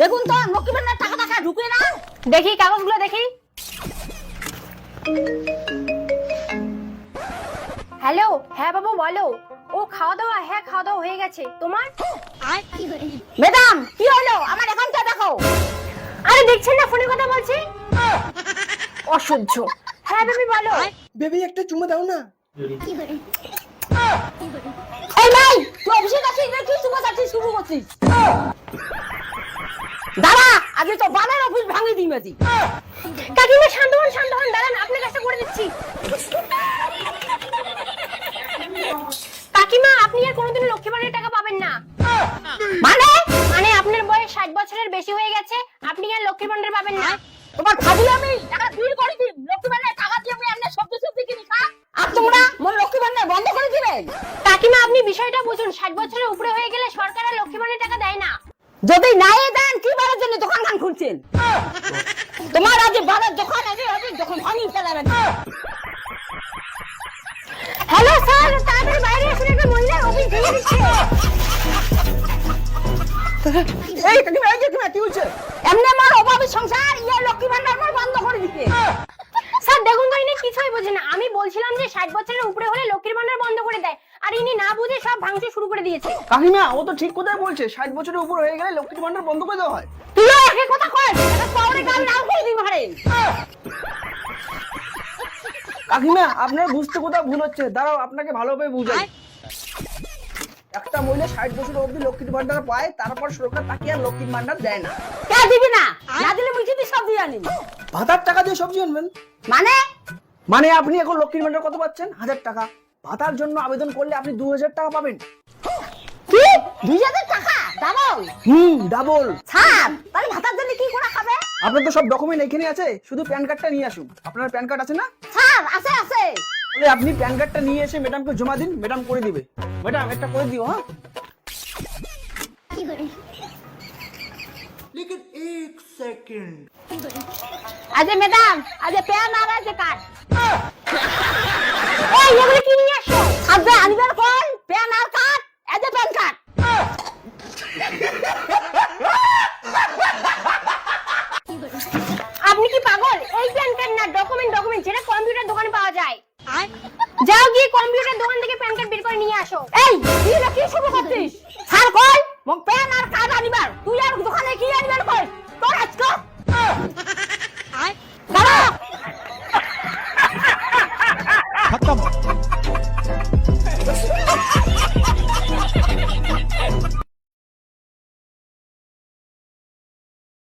দেখুন তো লক্ষ্মী ভান্ডার টাকা টাকা ঢুকে না। দেখি কাগজগুলো দেখি। হ্যালো, হ্যাঁ বাবু বলো। ও খাওয়া দাওয়া, হ্যাঁ খাওয়া দাওয়া হয়ে গেছে। তোমার? ম্যাডাম কি হলো, আমার অ্যাকাউন্টটা দেখো। আরে দেখছেন না ফোনে কথা বলছি। অসহ্য। হ্যাঁ বেবি বলো। বেবি একটা চুমু দাও না। এই নাই তুই অফিসে যাচ্ছিস না, কি শুরু করছিস শুরু করছিস? দাঁড়া, আগে তো বানের অফিস ভাঙে দিই মাঝি। কাকিমা শান্ত হন, শান্ত হন, দাঁড়ান আপনার কাছে করে দিচ্ছি। কাকিমা আপনি আর কোনোদিন লক্ষ্মী ভান্ডারের টাকা পাবেন না। মানে মানে আপনার বয়স 60 বছরের বেশি হয়ে গেছে, আপনি আর লক্ষ্মী ভান্ডার পাবেন না। তোমার খাবি আমি টাকা বিল করে দিই, লক্ষ্মী ভান্ডার টাকা দিয়ে আমি এমনি সবজি সবজি কিনি খা। আর তোমরা মোর লক্ষ্মী ভান্ডার বন্ধ করে দিবে। কাকিমা আপনি বিষয়টা বুঝুন, 60 বছরের উপরে হয়ে গেলে সরকার আর লক্ষ্মী ভান্ডারের টাকা দেয় না। যদি নাই দেন কি বারের জন্য দোকান খান খুলছেন? তোমার আজ বারের দোকান আছে, আজ দোকান ভাঙি ফেলাবেন। হ্যালো স্যার, তাড়াতাড়ি বাইরে আসুন, একটা মহিলা অফিস ভেঙে দিচ্ছে। এই কাকিমা এই যে তুমি কি হচ্ছে? এমনি আমার অভাবী সংসার, ইয়া লক্ষ্মী ভান্ডার আমার বন্ধ করে দিতে। স্যার দেখুন তো ইনি কিছুই বোঝে না। আমি বলছিলাম যে 60 বছরের উপরে হলে লক্ষ্মীর ভান্ডার বন্ধ করে দেয়, আর ইনি না বুঝে সব ভাঙচুর শুরু করে দিয়েছে। কাকিমা ও তো ঠিক কথাই বলছে, 60 বছরের উপর হয়ে গেলে লক্ষ্মীর ভান্ডার বন্ধ করে দেওয়া হয়। তুইও একই কথা কয়, এটা পাওরে গাল নাও করে দিই মারে। কাকিমা আপনার বুঝতে কোথাও ভুল হচ্ছে, দাঁড়াও আপনাকে ভালোভাবে বুঝাই। একটা মহিলা 60 বছর অবধি লক্ষ্মীর ভান্ডার পায়, তারপর সরকার তাকে আর লক্ষ্মীর ভান্ডার দেয় না। কে দিবি না? না দিলে মুখে দিয়ে সব দিয়ে আনি। ভাতার টাকা দিয়ে সবজি আনবেন? মানে মানে আপনি এখন লক্ষ্মীর ভান্ডার কত পাচ্ছেন? 1000 টাকা। ভাতার জন্য আবেদন করলে আপনি 2000 টাকা পাবেন। কি 2000 টাকা ডাবল? ডাবল। স্যার তাহলে ভাতার জন্য কি করে খাবে? আপনার তো সব ডকুমেন্ট এখানে আছে, শুধু প্যান কার্ডটা নিয়ে আসুন। আপনার প্যান কার্ড আছে না? স্যার আছে আছে। তাহলে আপনি প্যান কার্ডটা নিয়ে এসে ম্যাডামকে জমা দিন, ম্যাডাম করে দিবে। ম্যাডাম একটা করে দিও। হ্যাঁ लेकिन एक सेकंड আজ ম্যাডাম আজ প্যান আর আছে কার্ড। এই এগুলো কি নিয়ে আসো? খাবে আনিবার কর।